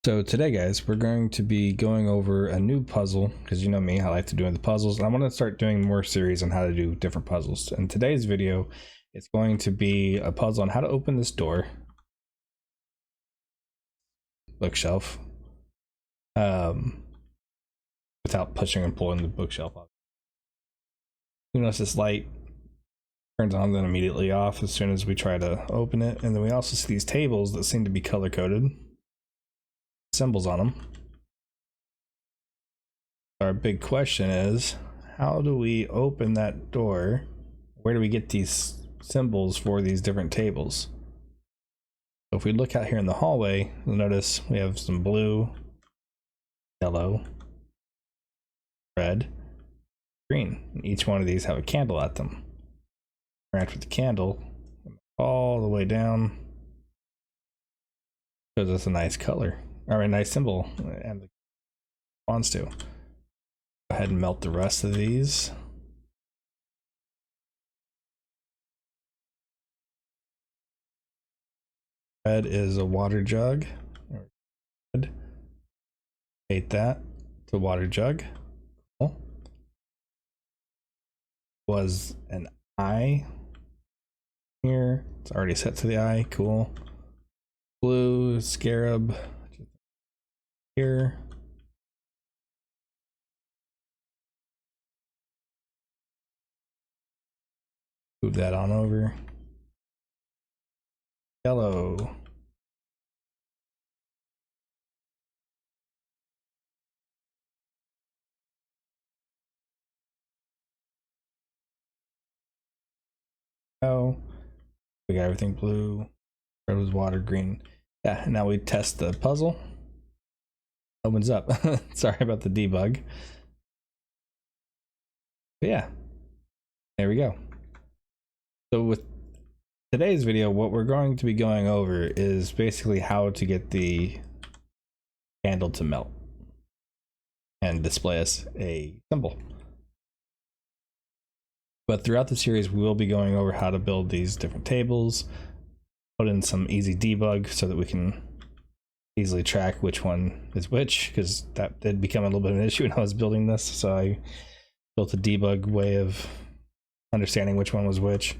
So today, guys, we're going to be going over a new puzzle, because you know me, I like to do the puzzles, and I want to start doing more series on how to do different puzzles. In today's video, it's going to be a puzzle on how to open this door, bookshelf, without pushing and pulling the bookshelf up. You notice this light turns on, then immediately off as soon as we try to open it, and then we also see these tables that seem to be color-coded. Symbols on them. Our big question is, how do we open that door? Where do we get these symbols for these different tables? So if we look out here in the hallway, you'll notice we have some blue, yellow, red, green, and each one of these have a candle at them. Interact with the candle all the way down, shows us a nice color. Or a nice symbol and the responds to. Go ahead and melt the rest of these. Red is a water jug. Red. Hate that. It's a water jug. Cool. Was an eye here. It's already set to the eye. Cool. Blue scarab. Here. Move that on over. Yellow. Oh, we got everything blue. Red was water, green. Yeah, now we test the puzzle. Opens up. Sorry about the debug. But yeah, there we go. So with today's video, what we're going to be going over is basically how to get the candle to melt and display us a symbol. But throughout the series, we will be going over how to build these different tables, put in some easy debug so that we can easily track which one is which, because that did become a little bit of an issue when I was building this. So I built a debug way of understanding which one was which.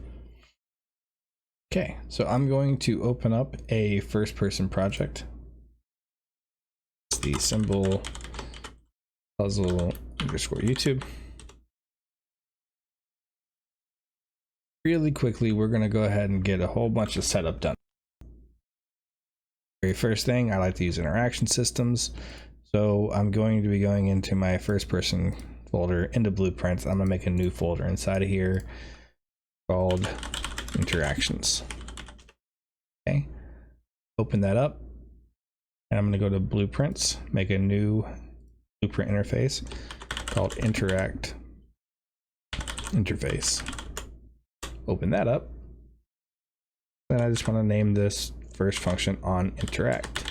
Okay, so I'm going to open up a first-person project. It's the symbol puzzle underscore YouTube. Really quickly, we're going to go ahead and get a whole bunch of setup done. Very first thing, I like to use interaction systems, so I'm going to be going into my first person folder into blueprints. I'm going to make a new folder inside of here called interactions. Okay, open that up, and I'm going to go to blueprints, make a new blueprint interface called interact interface. Open that up, and I just want to name this first function on interact.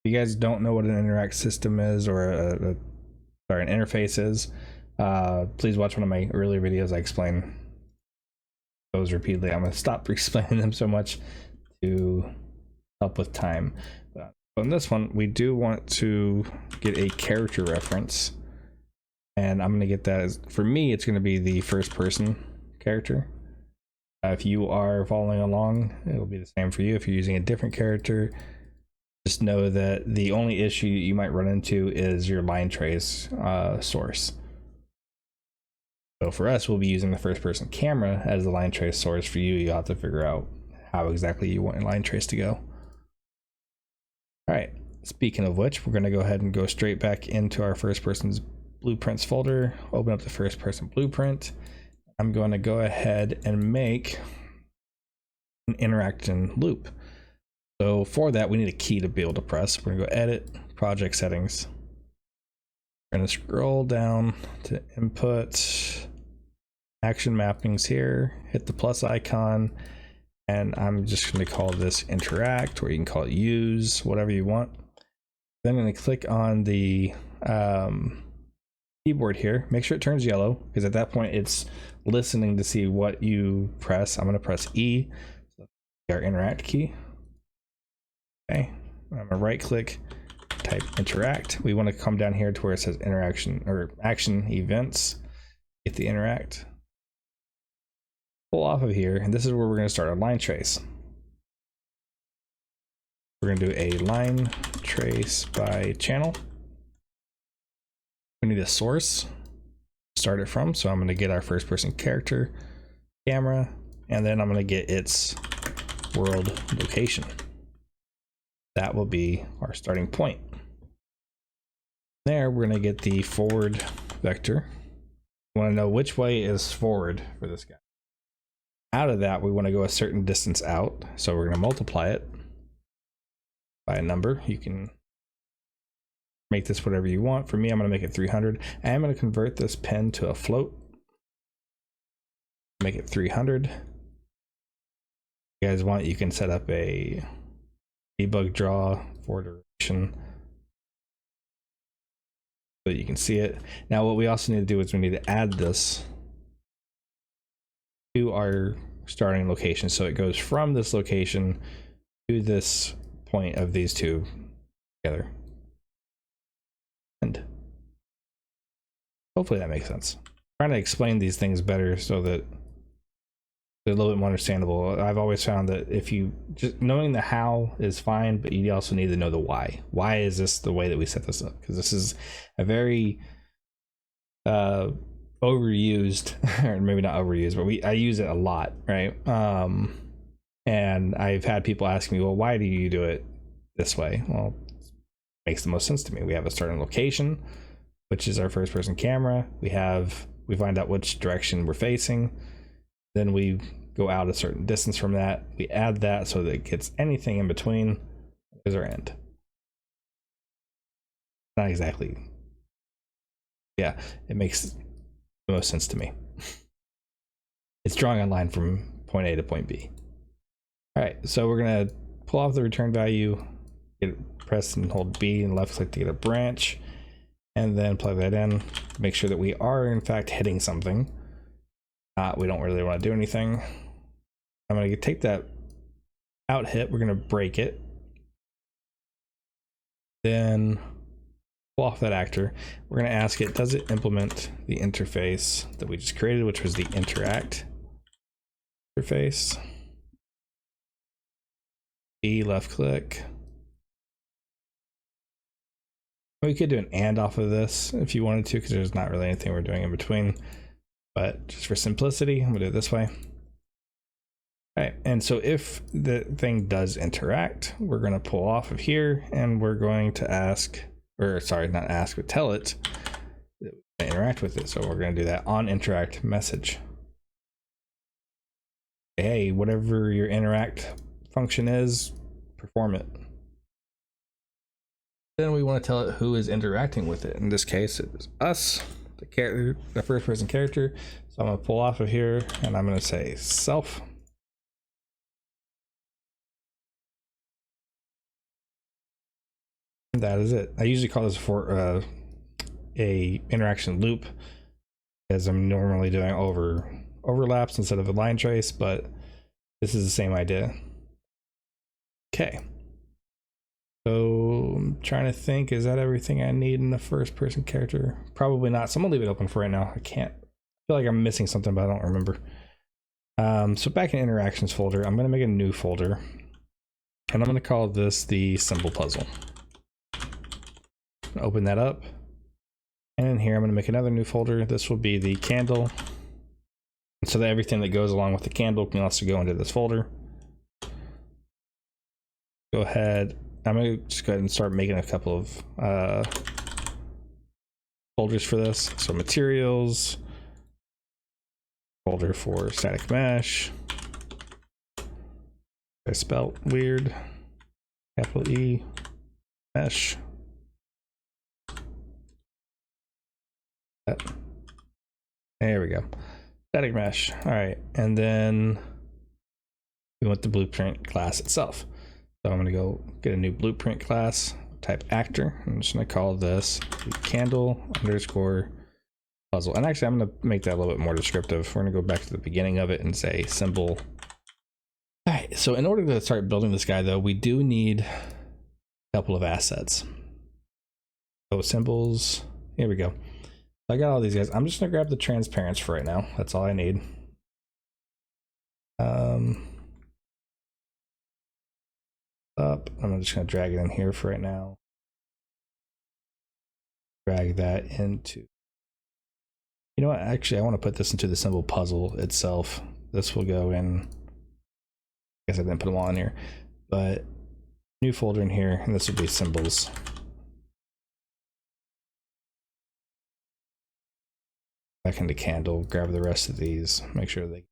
If you guys don't know what an interact system is, or an interface is, please watch one of my earlier videos. I explain those repeatedly. I'm going to stop explaining them so much to help with time. But on this one, we do want to get a character reference, and I'm going to get that as, for me, it's going to be the first person character. If you are following along, it'll be the same for you. If you're using a different character, just know that the only issue you might run into is your line trace source. So for us, we'll be using the first person camera as the line trace source. For you, you'll have to figure out how exactly you want your line trace to go. All right, speaking of which, we're going to go ahead and go straight back into our first person's blueprints folder, open up the first person blueprint. I'm going to go ahead and make an interaction loop. So for that, we need a key to be able to press. We're going to go edit, project settings. We're going to scroll down to input, action mappings here, hit the plus icon, and I'm just going to call this interact, or you can call it use, whatever you want. Then I'm going to click on the keyboard here, make sure it turns yellow, because at that point it's listening to see what you press. I'm going to press E. our interact key. Okay, I'm gonna right click, type interact. We want to come down here to where it says interaction or action events, get the interact, pull off of here, and this is where we're going to start our line trace. We're going to do a line trace by channel. We need a source to start it from, so I'm going to get our first person character camera, and then I'm going to get its world location. That will be our starting point. There, we're going to get the forward vector. We want to know which way is forward for this guy. Out of that, we want to go a certain distance out, so we're going to multiply it by a number. You can make this whatever you want. For me, I'm going to make it 300. I am going to convert this pen to a float. Make it 300. If you guys want, you can set up a debug draw for duration so that you can see it. Now what we also need to do is we need to add this to our starting location, so it goes from this location to this point of these two together. And hopefully that makes sense. I'm trying to explain these things better so that they're a little bit more understandable. I've always found that if you just knowing the how is fine, but you also need to know the why. Why is this the way that we set this up? Because this is a very overused, or maybe not overused, but I use it a lot, right? And I've had people ask me, well, why do you do it this way? Well, it makes the most sense to me. We have a starting location, which is our first person camera. We find out which direction we're facing. Then we go out a certain distance from that. We add that so that it gets anything in between is our end. Not exactly. Yeah, it makes the most sense to me. It's drawing a line from point A to point B. All right, so we're gonna pull off the return value, press and hold B and left click to get a branch, and then plug that in. Make sure that we are in fact hitting something. We don't really want to do anything. I'm going to take that out hit. We're going to break it. Then pull off that actor. We're going to ask it, does it implement the interface that we just created, which was the interact interface? E left click. We could do an and off of this if you wanted to, because there's not really anything we're doing in between. But just for simplicity, I'm gonna do it this way. All right, and so if the thing does interact, we're gonna pull off of here and we're going to ask, or sorry, not ask, but tell it that we can interact with it. So we're gonna do that on interact message. Hey, whatever your interact function is, perform it. Then we want to tell it who is interacting with it. In this case, it is us. The character, the first person character. So I'm gonna pull off of here and I'm gonna say self. And that is it. I usually call this for a interaction loop, as I'm normally doing overlaps instead of a line trace, but this is the same idea. Okay. So I'm trying to think, is that everything I need in the first person character? Probably not. So I'm gonna leave it open for right now. I feel like I'm missing something, but I don't remember. So back in interactions folder, I'm gonna make a new folder and I'm gonna call this the symbol puzzle. Open that up. And in here, I'm gonna make another new folder. This will be the candle. So that everything that goes along with the candle can also go into this folder. Go ahead. I'm gonna just go ahead and start making a couple of folders for this. So materials, folder for static mesh. I spelled weird. Capital E, mesh. There we go. Static mesh. All right, and then we want the blueprint class itself. So I'm going to go get a new blueprint class, type actor. I'm just going to call this candle underscore puzzle. And actually, I'm going to make that a little bit more descriptive. We're going to go back to the beginning of it and say symbol. All right, so in order to start building this guy though, we do need a couple of assets. So symbols, here we go. I got all these guys. I'm just gonna grab the transparents for right now. That's all I need. Up. I'm just gonna drag it in here for right now. Drag that into. You know what? Actually, I want to put this into the symbol puzzle itself. This will go in. I guess I didn't put them all in here, but new folder in here, and this will be symbols. Back into candle. Grab the rest of these. Make sure they.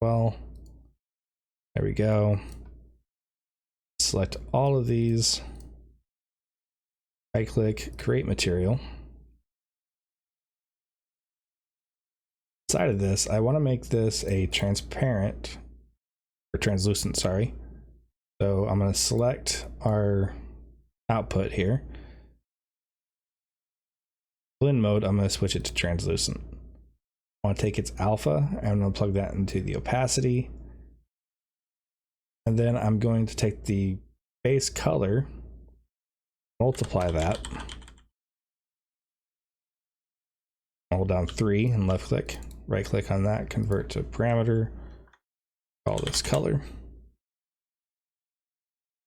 Well, there we go. Select all of these. Right click, create material. Inside of this, I want to make this a transparent or translucent, sorry. So I'm going to select our output here. Blend mode, I'm going to switch it to translucent. I want to take its alpha and I'm going to plug that into the opacity. And then I'm going to take the base color, multiply that, hold down 3 and left click, right click on that, convert to parameter, call this color,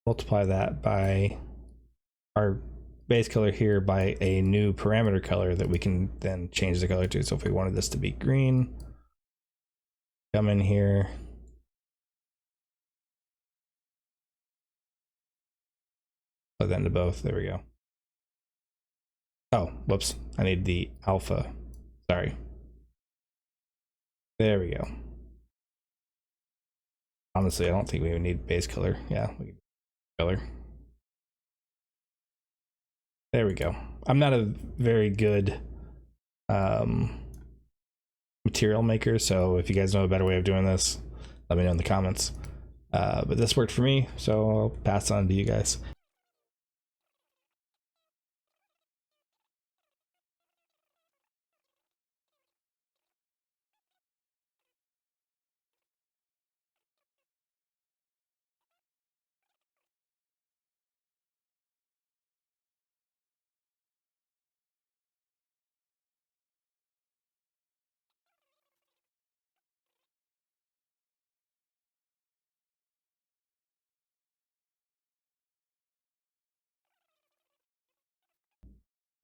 multiply that by our base color here by a new parameter color that we can then change the color to. So if we wanted this to be green, come in here, plug that into both. There we go. Oh, whoops. I need the alpha. Sorry. There we go. Honestly, I don't think we would need base color. Yeah, we can do color. There we go. I'm not a very good material maker, so if you guys know a better way of doing this, let me know in the comments. But this worked for me, so I'll pass on to you guys.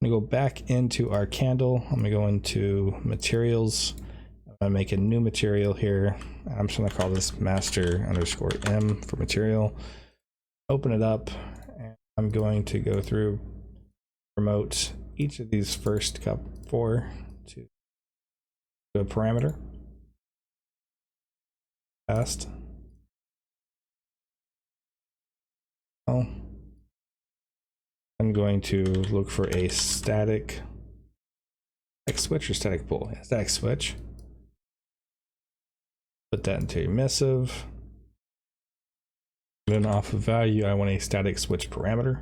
I'm gonna go back into our candle. I'm gonna go into materials. I'm gonna make a new material here. I'm just gonna call this master_m for material. Open it up, and I'm going to go through, promote each of these first 4 to a parameter. Fast. Oh. I'm going to look for a static switch or static pull. Yeah, static switch. Put that into emissive. Then off of value, I want a static switch parameter.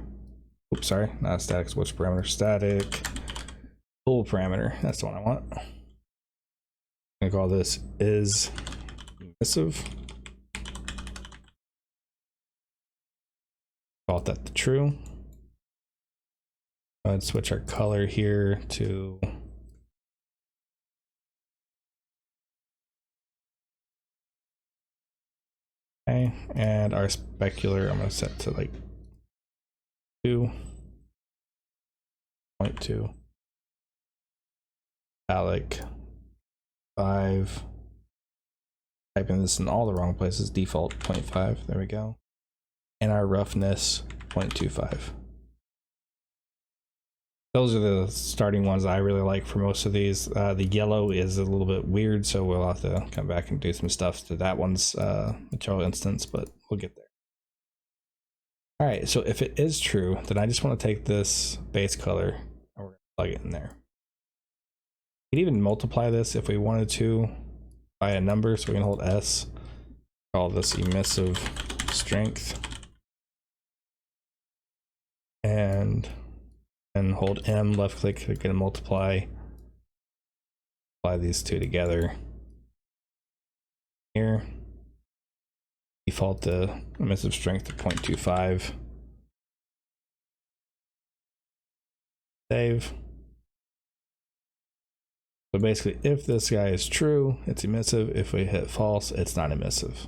Oops, sorry, not a static switch parameter, static pull parameter. That's the one I want. I'm gonna call this is emissive. Call that the true. Let's switch our color here to okay, and our specular I'm going to set to like 2.2, metallic 5. Typing this in all the wrong places. Default 0.5. There we go. And our roughness 0.25. Those are the starting ones I really like for most of these. The yellow is a little bit weird, so we'll have to come back and do some stuff to that one's material instance, but we'll get there. All right, so if it is true, then I just want to take this base color and we're going to plug it in there. We could even multiply this if we wanted to by a number, so we can hold S, call this emissive strength, and hold M, left click to get a multiply. Apply these two together here. Default the emissive strength to 0.25. Save. So basically, if this guy is true, it's emissive. If we hit false, it's not emissive.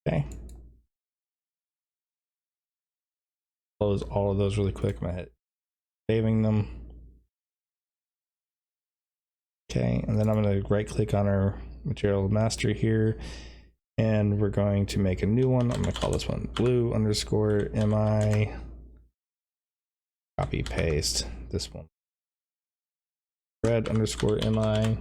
Okay. Close all of those really quick. I'm gonna hit saving them. Okay, and then I'm gonna right click on our material master here, and we're going to make a new one. I'm gonna call this one blue underscore mi. Copy paste this one. Red underscore mi.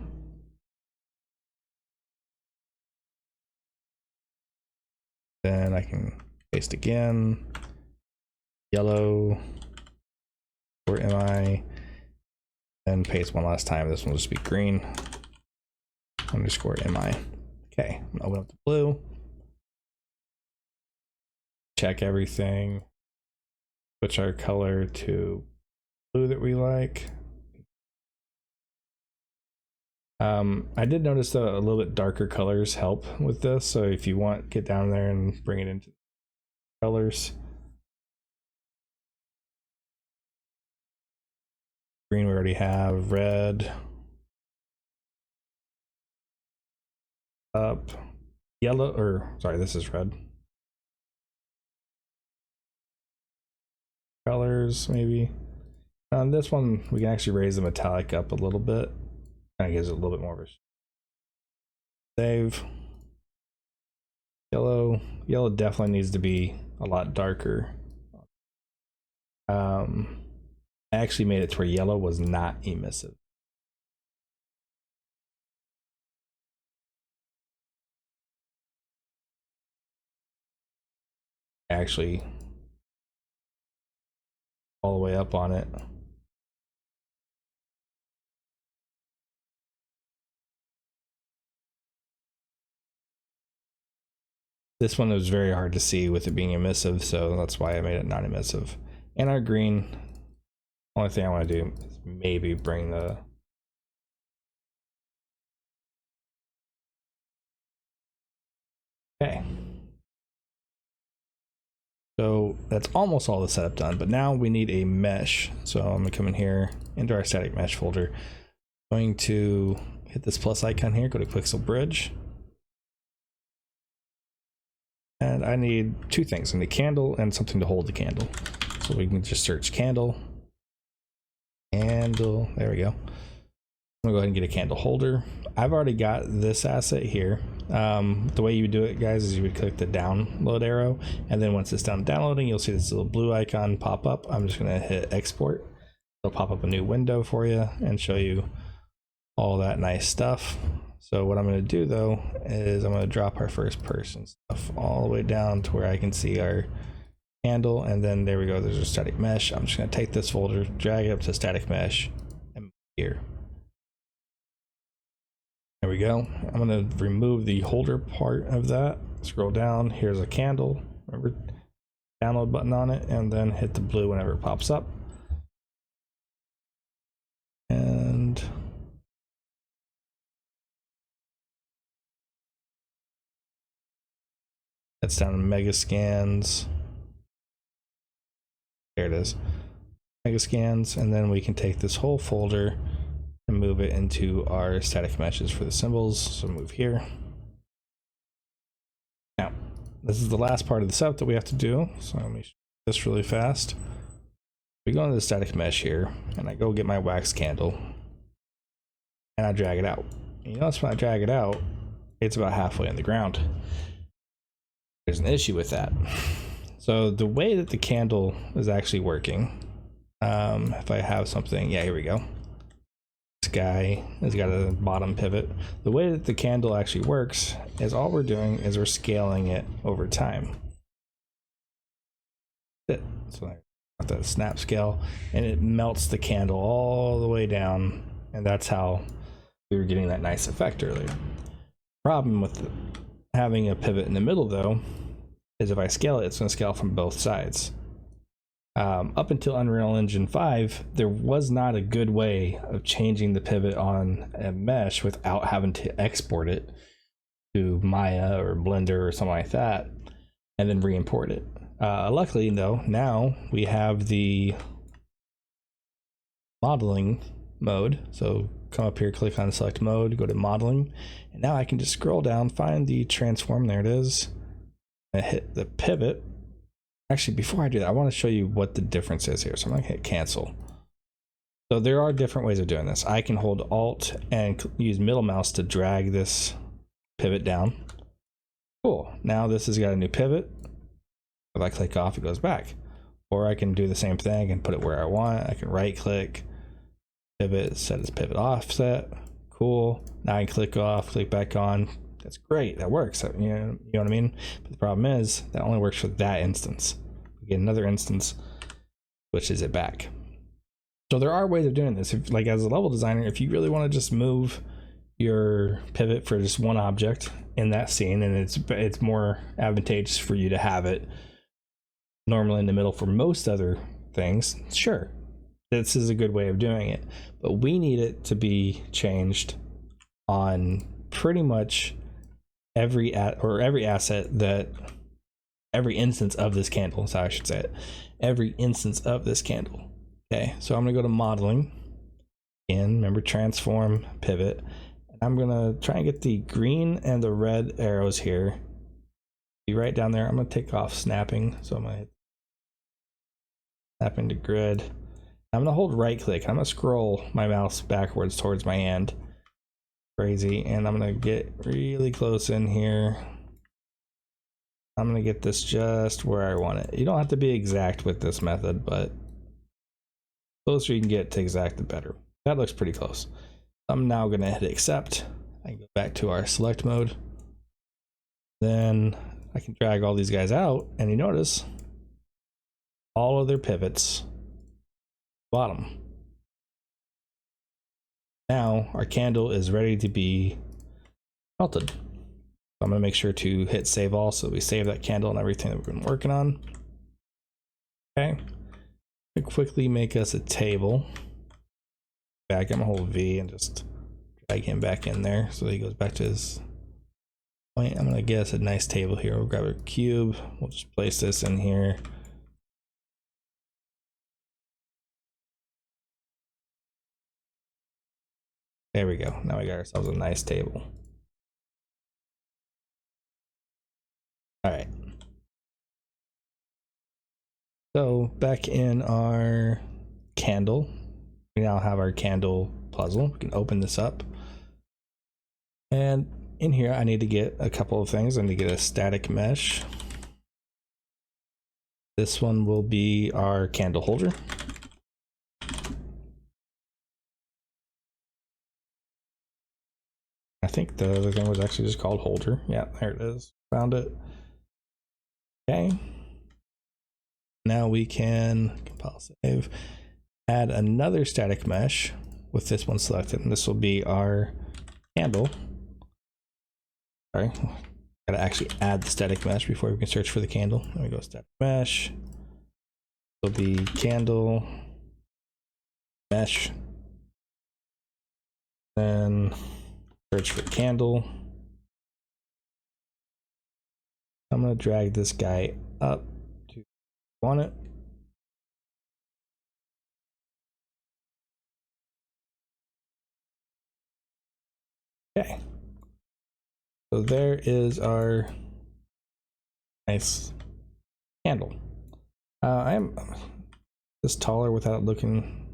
Then I can paste again. Yellow or mi, and paste one last time. This one will just be green underscore mi. Okay, I'm gonna open up the blue, check everything, switch our color to blue that we like. I did notice that a little bit darker colors help with this, so if you want, get down there and bring it into colors. Green we already have. Red up. Yellow, or sorry, this is red. Colors maybe. On this one we can actually raise the metallic up a little bit. Kind of gives it a little bit more of a save. Yellow definitely needs to be a lot darker. I actually made it to where yellow was not emissive. Actually, all the way up on it. This one was very hard to see with it being emissive, so that's why I made it non-emissive. And our green, only thing I want to do is maybe bring the okay. So that's almost all the setup done, but now we need a mesh. So I'm gonna come in here into our static mesh folder. I'm going to hit this plus icon here, go to Pixel Bridge. And I need two things. I need a candle and something to hold the candle. So we can just search candle. Candle, there we go. I'm gonna go ahead and get a candle holder. I've already got this asset here. The way you would do it, guys, is you would click the download arrow, and then once it's done downloading, you'll see this little blue icon pop up. I'm just gonna hit export. It'll pop up a new window for you and show you all that nice stuff. So what I'm gonna do though is I'm gonna drop our first person stuff all the way down to where I can see our candle, and then there we go, there's a static mesh. I'm just gonna take this folder, drag it up to static mesh, and move here. There we go. I'm gonna remove the holder part of that. Scroll down, here's a candle. Remember, download button on it, and then hit the blue whenever it pops up. And that's down in mega scans. There it is. Mega scans, and then we can take this whole folder and move it into our static meshes for the symbols. So move here. Now, this is the last part of the setup that we have to do. So let me show this really fast. We go into the static mesh here, and I go get my wax candle, and I drag it out. And you notice when I drag it out, it's about halfway in the ground. There's an issue with that. So the way that the candle is actually working, if I have something, yeah, here we go. This guy has got a bottom pivot. The way that the candle actually works is all we're doing is we're scaling it over time. So I got that snap scale, and it melts the candle all the way down, and that's how we were getting that nice effect earlier. Problem with having a pivot in the middle though is if I scale it, it's going to scale from both sides. Up until Unreal Engine 5, there was not a good way of changing the pivot on a mesh without having to export it to Maya or Blender or something like that, and then re-import it. Luckily though, now we have the modeling mode. So come up here, click on select mode, go to modeling, and now I can just scroll down, find the transform. There it is. I hit the pivot. Actually, before I do that, I want to show you what the difference is here. So I'm gonna hit cancel. So there are different ways of doing this. I can hold Alt and use middle mouse to drag this pivot down. Cool. Now this has got a new pivot. If I click off, it goes back. Or I can do the same thing and put it where I want. I can right click, pivot, set its pivot offset. Cool. Now I can click off, click back on. That's great. That works. You know what I mean? But the problem is that only works for that instance. We get another instance, switches it back. So there are ways of doing this. If, like as a level designer, if you really want to just move your pivot for just one object in that scene, and it's more advantageous for you to have it normally in the middle for most other things, sure, this is a good way of doing it. But we need it to be changed on pretty much every asset that every instance of this candle. So I should say it. Every instance of this candle. Okay, so I'm gonna go to modeling again, remember transform, pivot, and I'm gonna try and get the green and the red arrows here. Be right down there. I'm gonna take off snapping, so I'm gonna hit snap into grid. I'm gonna hold right click. I'm gonna scroll my mouse backwards towards my hand. Crazy, and I'm gonna get really close in here. I'm gonna get this just where I want it. You don't have to be exact with this method, but closer you can get to exact, the better. That looks pretty close. I'm now going to hit accept. I can go back to our select mode. Then I can drag all these guys out, and you notice all of their pivots bottom. Now our candle is ready to be melted. I'm going to make sure to hit save all, so we save that candle and everything that we've been working on. Okay. Quickly make us a table. Back, I'm gonna hold V and just drag him back in there so he goes back to his point. I'm gonna get us a nice table here. We'll grab a cube. We'll just place this in here. There we go. Now we got ourselves a nice table. All right. So back in our candle, we now have our candle puzzle. We can open this up. And in here, I need to get a couple of things. I need to get a static mesh. This one will be our candle holder. I think the other thing was actually just called holder. Yeah, there it is. Found it. Okay. Now we can compile save, add another static mesh with this one selected, and this will be our candle. Sorry, gotta actually add the static mesh before we can search for the candle. There we go, static mesh. This will be candle mesh. Then search for candle. I'm gonna drag this guy up to want it. Okay, so there is our nice candle. I am this taller without looking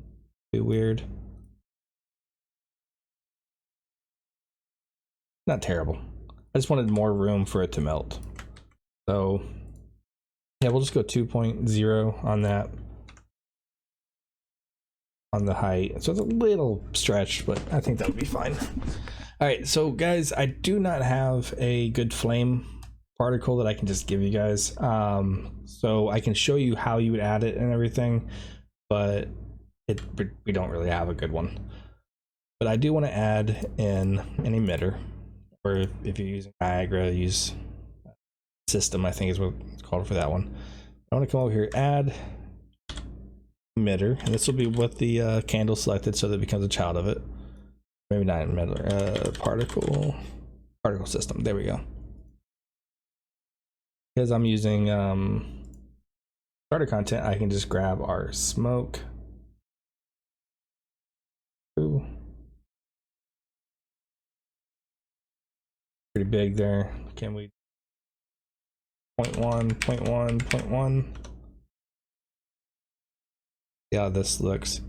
too weird. Not terrible. I just wanted more room for it to melt. So yeah, we'll just go 2.0 on that, on the height. So it's a little stretched, but I think that would be fine. All right, so guys, I do not have a good flame particle that I can just give you guys. So I can show you how you would add it and everything, but we don't really have a good one. But I do want to add in an emitter, or if you're using Niagara, use system, I think is what it's called for that one. I want to come over here, add emitter, and this will be with the candle selected so that it becomes a child of it. Maybe not emitter, particle. particle system. There we go. Because I'm using starter content, I can just grab our smoke. Ooh. Pretty big there. Can we 0.1, 0.1, 0.1? See how this looks.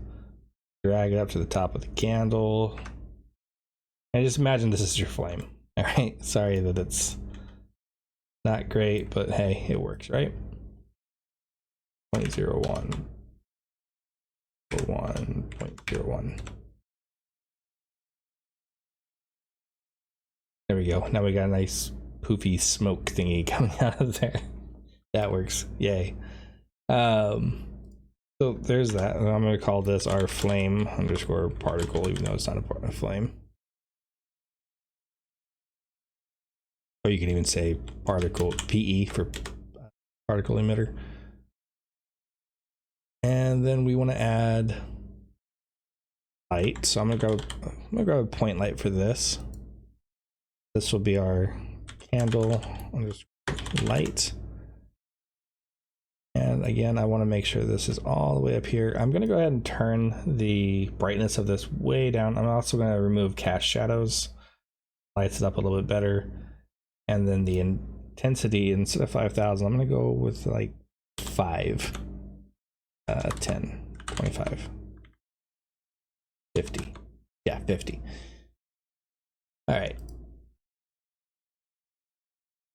Drag it up to the top of the candle. And just imagine this is your flame. All right, sorry that it's not great, but hey, it works, right? 0.01, 0.01. There we go. Now we got a nice poofy smoke thingy coming out of there. That works. Yay. So there's that. I'm going to call this our flame underscore particle, even though it's not a flame. Or you can even say particle, PE for particle emitter. And then we want to add light. So I'm gonna grab a point light for this. This will be our candle underscore light. And again, I want to make sure this is all the way up here. I'm going to go ahead and turn the brightness of this way down. I'm also going to remove cast shadows, lights it up a little bit better. And then the intensity, instead of 5,000, I'm going to go with like 5, 10, 25, 50. Yeah, 50. All right.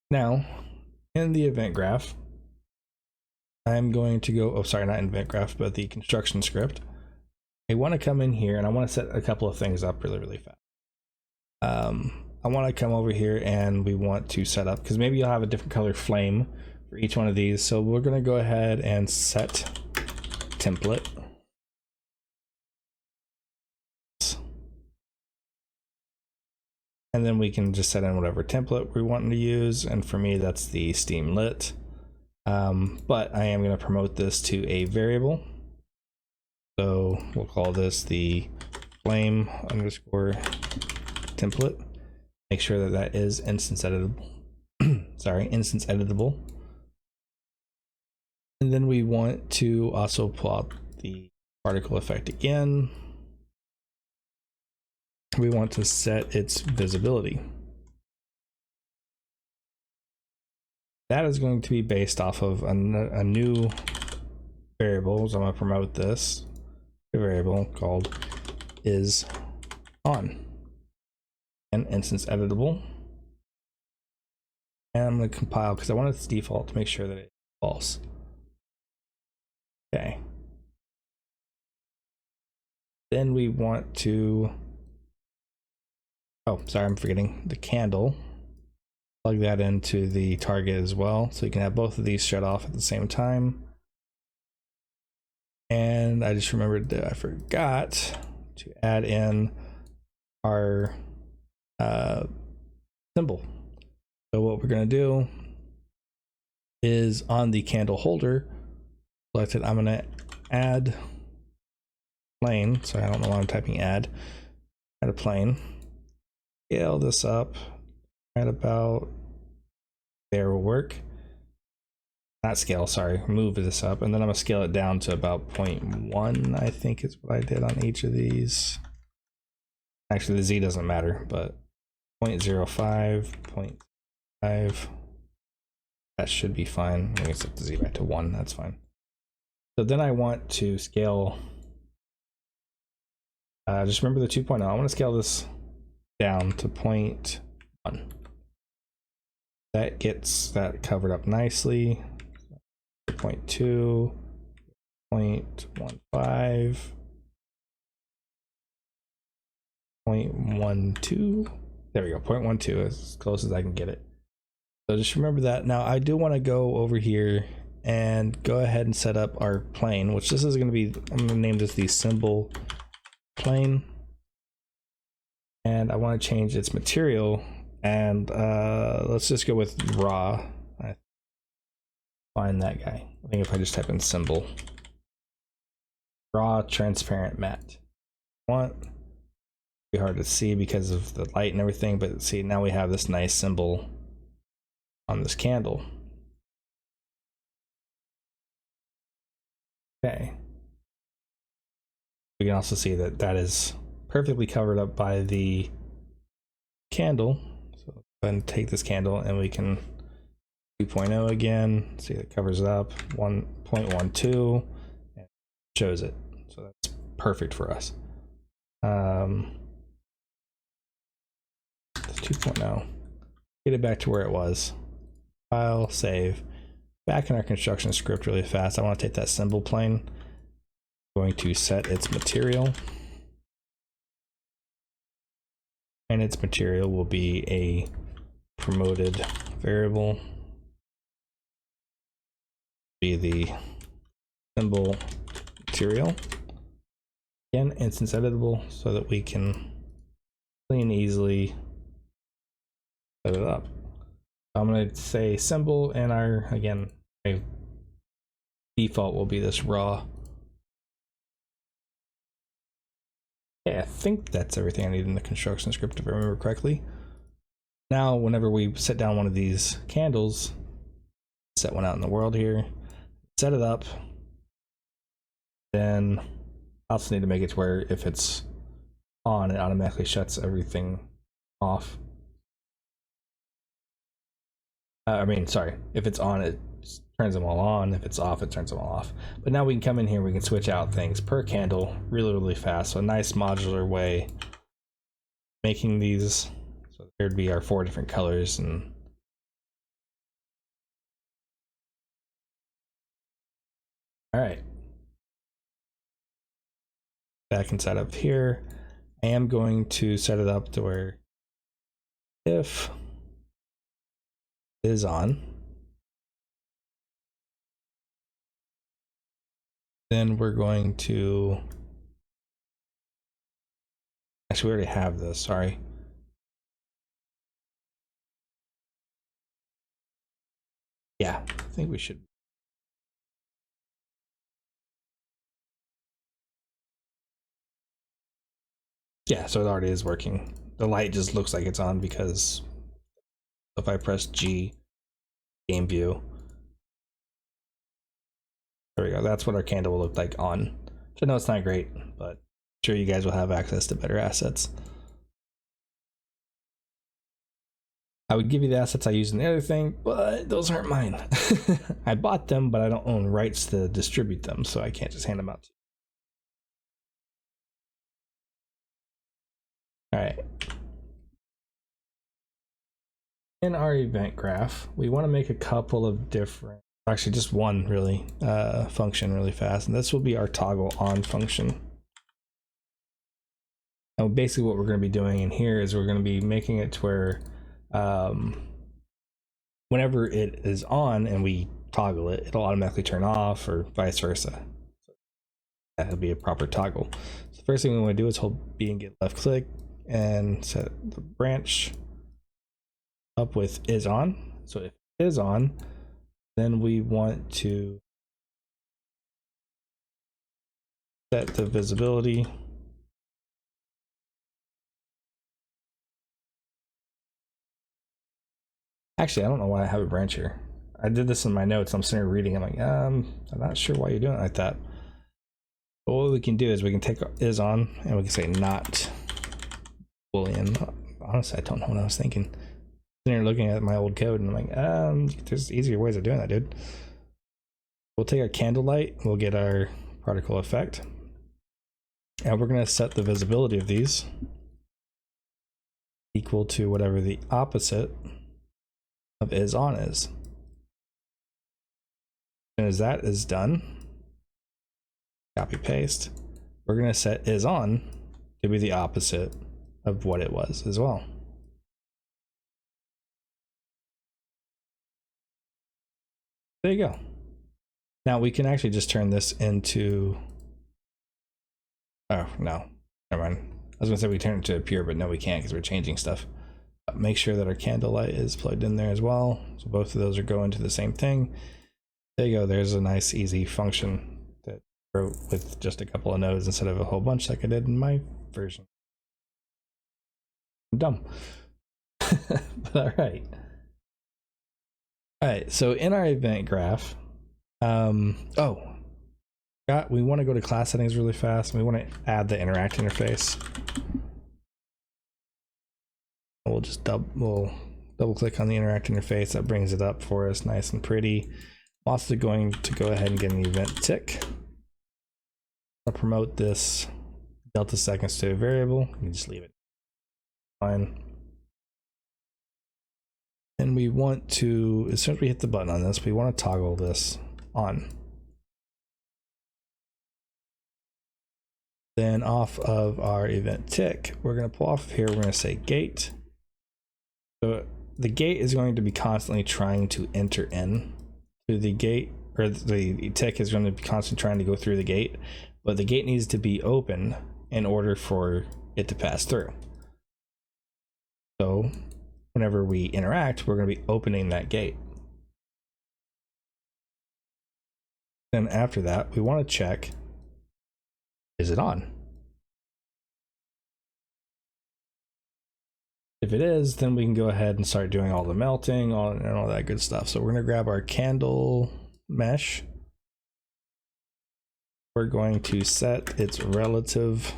Now, in the event graph, I'm going to go, oh, sorry, not event graph, but the construction script. I want to come in here and I want to set a couple of things up really, really fast. I want to come over here and we want to set up, because maybe you'll have a different color flame for each one of these. So we're going to go ahead and set template. And then we can just set in whatever template we want to use. And for me, that's the steam lit. But I am going to promote this to a variable. So we'll call this the flame underscore template. Make sure that that is instance editable. Sorry, instance editable. And then we want to also pull out the particle effect again. We want to set its visibility. That is going to be based off of a new variable. So I'm going to promote this variable called is on and instance editable. And I'm going to compile because I want its default to make sure that it's false. Okay. Then we want to, oh, sorry, I'm forgetting the candle. Plug that into the target as well, so you can have both of these shut off at the same time. And I just remembered that I forgot to add in our symbol. So what we're going to do is on the candle holder selected, I'm going to add plane. So I don't know why I'm typing add a plane. Scale this up at about there will work. Not scale, sorry, move this up, and then I'm gonna scale it down to about 0.1, I think is what I did on each of these. Actually, the Z doesn't matter, but 0.05, 0.5, that should be fine. I'm gonna set the Z back to 1, that's fine. So then I want to scale, just remember the 2.0, I want to scale this down to 0.1. That gets that covered up nicely. 0.2, 0.15, 0.12. There we go, 0.12, as close as I can get it. So just remember that. Now I do want to go over here and go ahead and set up our plane, which this is going to be, I'm going to name this the symbol plane. And I want to change its material, and let's just go with raw. Find that guy. I think if I just type in symbol, raw transparent matte. Pretty hard to see because of the light and everything, but see, now we have this nice symbol on this candle. Okay. We can also see that that is perfectly covered up by the candle. So go ahead and take this candle and we can 2.0 again. See, it covers it up. 1.12 and shows it. So that's perfect for us. It's 2.0. Get it back to where it was. File, save. Back in our construction script really fast. I want to take that symbol plane. I'm going to set its material. And its material will be a promoted variable. Be the symbol material. Again, instance editable so that we can clean easily set it up. I'm going to say symbol, and our, again, my default will be this raw. Okay, I think that's everything I need in the construction script if I remember correctly. Now, whenever we set down one of these candles, set one out in the world here, set it up, then I also need to make it to where if it's on, it automatically shuts everything off. If it's on, it turns them all on. If it's off, it turns them all off. But now we can come in here, we can switch out things per candle really, really fast. So a nice modular way making these. So there'd be our 4 different colors. And all right. Back inside up here, I am going to set it up to where if is on, then we're going to, actually we already have this, sorry. Yeah, I think we should. Yeah, so it already is working. The light just looks like it's on because if I press G, game view, there we go. That's what our candle will look like on. So I know it's not great, but I'm sure you guys will have access to better assets. I would give you the assets I use in the other thing, but those aren't mine. I bought them, but I don't own rights to distribute them, so I can't just hand them out to you. All right. In our event graph, we want to make a couple of different, actually just one really, function really fast, and this will be our toggle on function. And basically what we're going to be doing in here is we're going to be making it to where whenever it is on and we toggle it, it'll automatically turn off, or vice versa. So that'll be a proper toggle. So the first thing we want to do is hold B and get left click and set the branch up with is on. So if it is on, then we want to set the visibility Actually, I don't know why I have a branch here. I did this in my notes. I'm sitting here reading. I'm like, I'm not sure why you're doing it like that. But what we can do is we can take is on and we can say not Boolean. Honestly, I don't know what I was thinking. Sitting here looking at my old code and I'm like, there's easier ways of doing that, dude. We'll take our candlelight. We'll get our particle effect. And we're going to set the visibility of these equal to whatever the opposite of is on is. And as that is done, copy paste, we're going to set is on to be the opposite of what it was as well. There you go. Now we can actually just turn this into, oh no, never mind. I was gonna say we turn it to pure, but no, we can't because we're changing stuff. Make sure that our candlelight is plugged in there as well. So both of those are going to the same thing. There you go. There's a nice easy function that I wrote with just a couple of nodes instead of a whole bunch like I did in my version. I'm dumb. But all right. All right, so in our event graph, we want to go to class settings really fast. And we want to add the interact interface. We'll just double click on the interact interface. That brings it up for us nice and pretty. I'm also going to go ahead and get an event tick. I'll promote this delta seconds to a variable. You can just leave it. Fine. And we want to, as soon as we hit the button on this, we want to toggle this on. Then off of our event tick, we're going to pull off of here. We're going to say gate. So the gate is going to be constantly trying to enter in to the gate, or the tick is going to be constantly trying to go through the gate, but the gate needs to be open in order for it to pass through. So whenever we interact, we're going to be opening that gate. Then after that, we want to check, is it on? If it is, then we can go ahead and start doing all the melting and all that good stuff. So we're going to grab our candle mesh. We're going to set its relative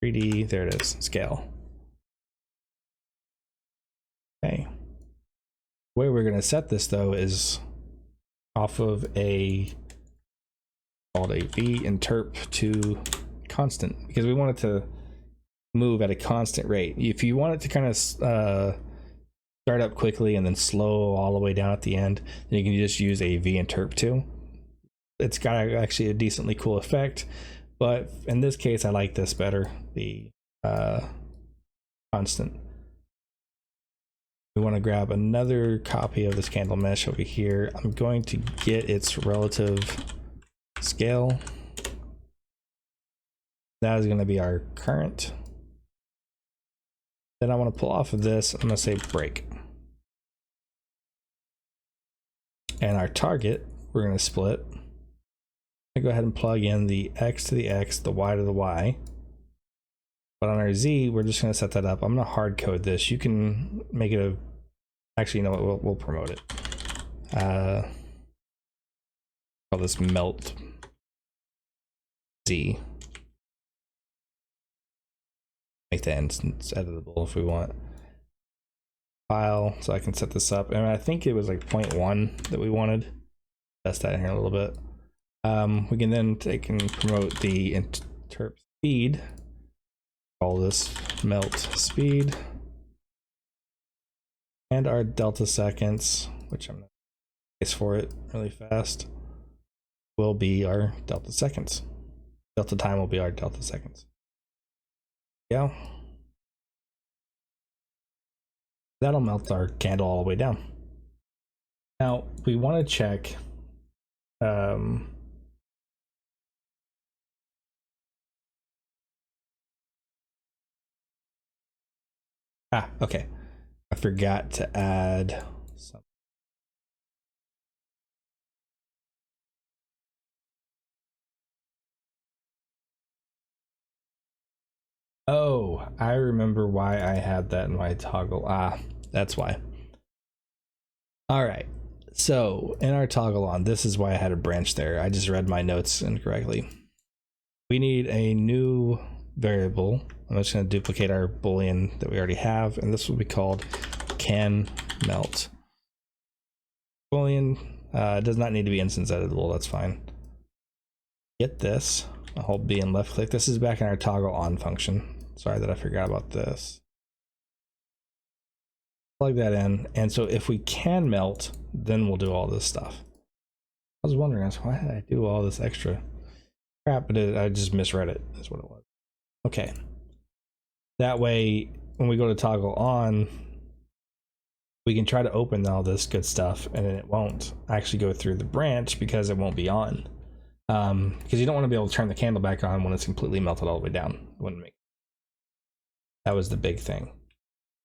3D, there it is, scale. Okay. The way we're going to set this though is off of called a v interp to constant, because we want it to move at a constant rate. If you want it to kind of start up quickly and then slow all the way down at the end, then you can just use a v interp to. It's got actually a decently cool effect, but in this case I like this better, the constant. We want to grab another copy of this candle mesh over here. I'm going to get its relative scale. That is going to be our current. Then I want to pull off of this. I'm going to say break. And our target, we're going to split. I go ahead and plug in the X to the X, the Y to the Y. But on our Z, we're just going to set that up. I'm going to hard code this. You can make it a, actually, you know what, we'll promote it. Call this melt Z. Make the instance editable if we want. File, so I can set this up. And I think it was like 0.1 that we wanted. Test that in here a little bit. We can then take and promote the interp speed. Call this melt speed. And our delta seconds, which I'm going to case for it really fast, will be our delta seconds. Delta time will be our delta seconds. Yeah. That'll melt our candle all the way down. Now we want to check okay. I forgot to add some. Oh, I remember why I had that in my toggle. That's why. All right. So in our toggle on, this is why I had a branch there. I just read my notes incorrectly. We need a new variable. I'm just going to duplicate our boolean that we already have, and this will be called can melt. Boolean does not need to be instance editable. That's fine. Get this. I'll hold B and left click. This is back in our toggle on function. Sorry that I forgot about this. Plug that in, and so if we can melt, then we'll do all this stuff. I was wondering, why did I do all this extra crap? But I just misread it. That's what it was. Okay. That way, when we go to toggle on, we can try to open all this good stuff, and then it won't actually go through the branch because it won't be on. Because you don't want to be able to turn the candle back on when it's completely melted all the way down. Wouldn't make. That was the big thing.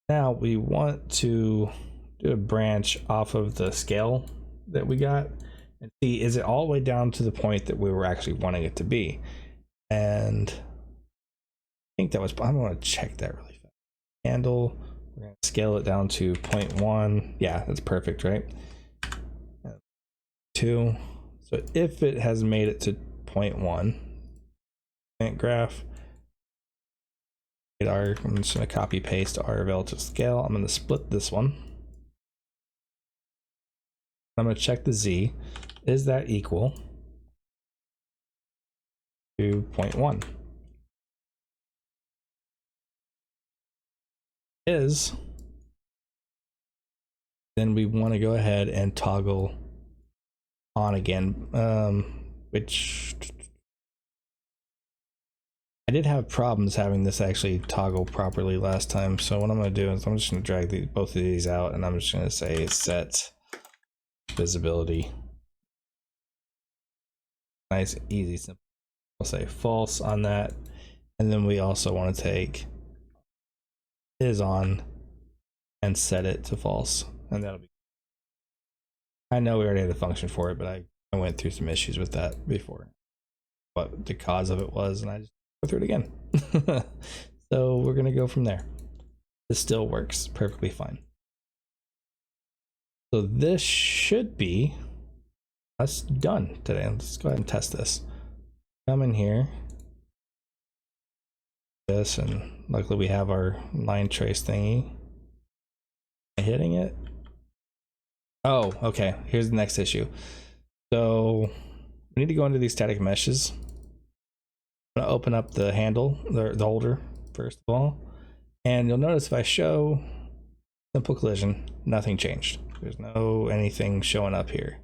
Now we want to do a branch off of the scale that we got and see, is it all the way down to the point that we were actually wanting it to be? And I think that was, I'm going to check that really fast. handle. We're going to scale it down to 0.1. Yeah, that's perfect, right? 2. So if it has made it to 0.1 graph, I'm just going to copy paste our relative scale. I'm going to split this one. I'm going to check the Z. Is that equal to 0.1? Is, then we want to go ahead and toggle on again, which I did have problems having this actually toggle properly last time. So what I'm going to do is I'm just going to drag both of these out, and I'm just going to say set visibility. Nice, easy, simple. I'll say false on that, and then we also want to take is on and set it to false, and that'll be. I know we already had a function for it, but I went through some issues with that before, what the cause of it was, and I just go through it again. So we're gonna go from there. This still works perfectly fine. So this should be us done today. Let's go ahead and test this. Come in here, this, and luckily we have our line trace thingy. Hitting it. Oh, okay. Here's the next issue. So we need to go into these static meshes. I'm gonna open up the handle, the holder, first of all, and you'll notice if I show simple collision, nothing changed. There's no anything showing up here.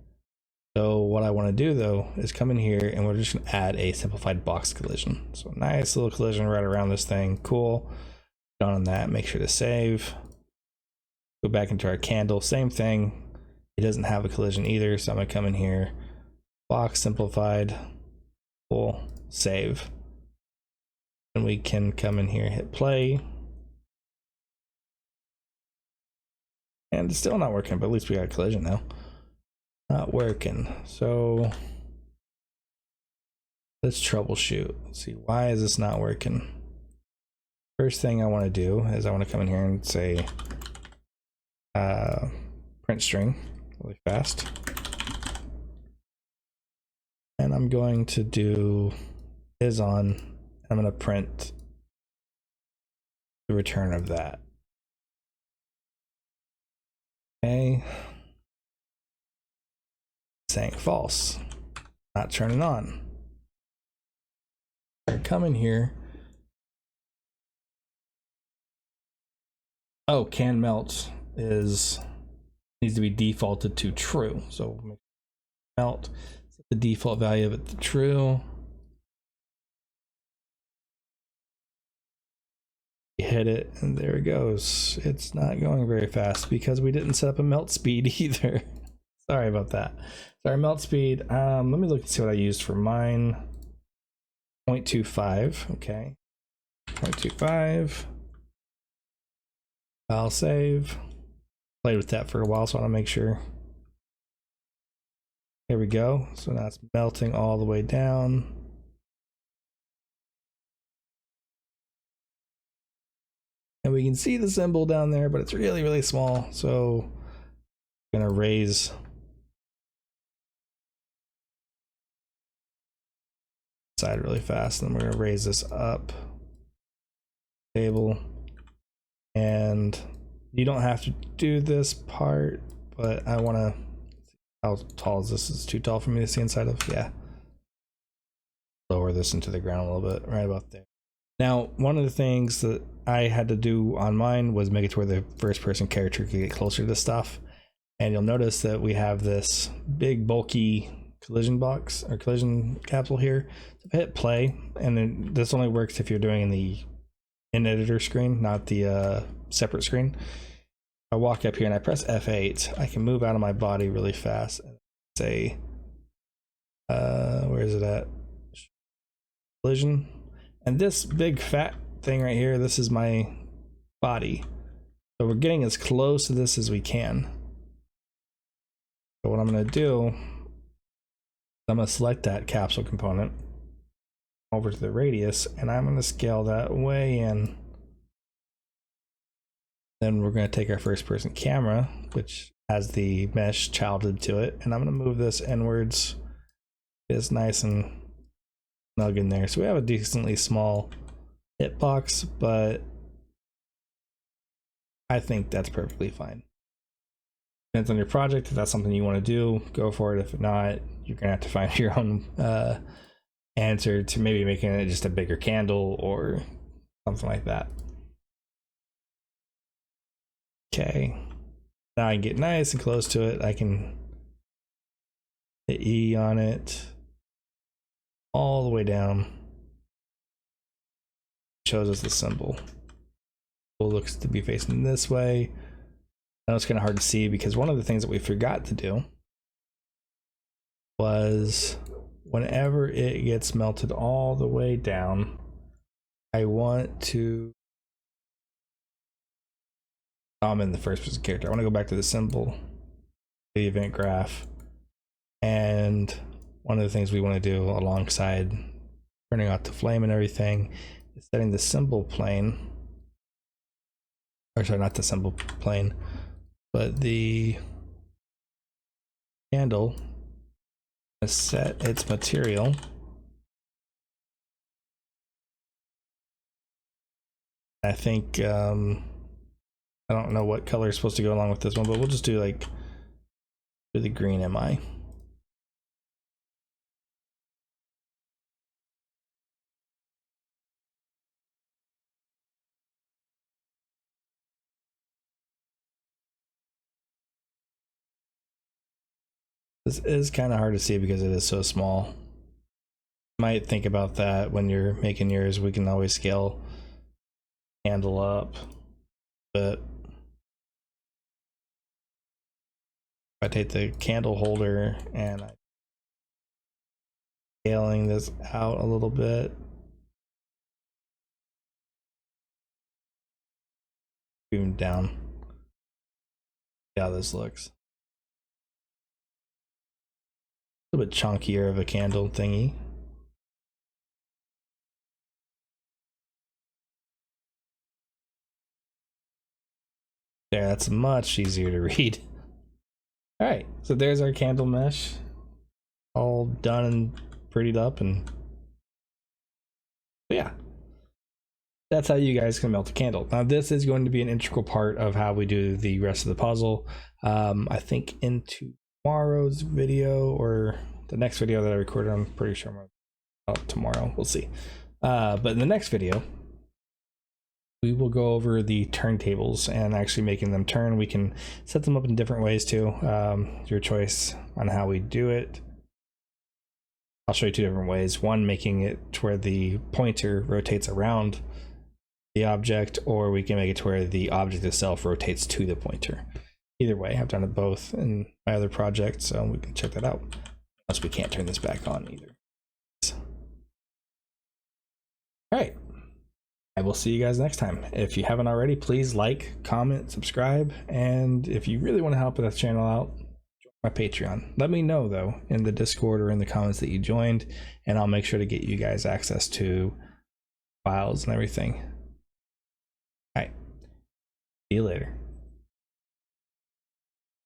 So what I want to do though is come in here, and we're just gonna add a simplified box collision. So nice little collision right around this thing. Cool. Done on that. Make sure to save. Go back into our candle. Same thing. It doesn't have a collision either, so I'm gonna come in here, box simplified, cool, save. And we can come in here, hit play. And it's still not working, but at least we got a collision now. Not working. So let's troubleshoot. Let's see, why is this not working? First thing I want to do is I want to come in here and say print string really fast. And I'm going to do is on. I'm going to print the return of that. Okay. Saying false, not turning on. Come in here. Oh, can melt needs to be defaulted to true. So melt, set the default value of it to true. Hit it, and there it goes. It's not going very fast because we didn't set up a melt speed either. Sorry about that. Sorry, melt speed. Let me look and see what I used for mine. 0.25. Okay. 0.25. File save. Played with that for a while, so I want to make sure. There we go. So now it's melting all the way down. And we can see the symbol down there, but it's really, really small. So I'm gonna raise side really fast, and we're gonna raise this up table. And you don't have to do this part, but I want to. How tall is this? Is too tall for me to see inside of? Yeah. Lower this into the ground a little bit, right about there. Now, one of the things that I had to do on mine was make it to where the first person character could get closer to stuff. And you'll notice that we have this big bulky collision box or collision capsule here. So if I hit play, and then this only works if you're doing in editor screen, not the separate screen. I walk up here and I press F8. I can move out of my body really fast and say, where is it at? Collision. And this big fat thing right here, this is my body. So we're getting as close to this as we can. So what I'm gonna do, I'm gonna select that capsule component over to the radius, and I'm gonna scale that way in. Then we're going to take our first person camera, which has the mesh childed to it, and I'm going to move this inwards. It's nice and snug in there. So we have a decently small hitbox, but I think that's perfectly fine. Depends on your project. If that's something you want to do, go for it. If not, you're going to have to find your own answer to maybe making it just a bigger candle or something like that. Okay, now I can get nice and close to it. I can hit E on it all the way down. It shows us the symbol. It looks to be facing this way. I know it's kind of hard to see because one of the things that we forgot to do was whenever it gets melted all the way down, I want to I'm in the first person character. I want to go back to the symbol, the event graph, and one of the things we want to do alongside turning off the flame and everything is setting the symbol plane, or sorry, not the symbol plane, but the candle to set its material. I think I don't know what color is supposed to go along with this one, but we'll just do like the green MI. This is kind of hard to see because it is so small. Might think about that when you're making yours. We can always scale handle up, but if I take the candle holder and I'm scaling this out a little bit, even down, see how this looks. A little bit chunkier of a candle thingy. There, that's much easier to read. All right, so there's our candle mesh, all done and prettied up, and yeah, that's how you guys can melt a candle. Now this is going to be an integral part of how we do the rest of the puzzle. I think in tomorrow's video or the next video that I recorded, I'm pretty sure I'm out tomorrow, we'll see. But in the next video, we will go over the turntables and actually making them turn. We can set them up in different ways too. Your choice on how we do it. I'll show you two different ways. One, making it to where the pointer rotates around the object, or we can make it to where the object itself rotates to the pointer. Either way, I've done it both in my other project, so we can check that out. Unless we can't turn this back on either. All right. I will see you guys next time. If you haven't already, please like, comment, subscribe, and if you really want to help this channel out, join my Patreon. Let me know though in the Discord or in the comments that you joined, and I'll make sure to get you guys access to files and everything. All right, see you later.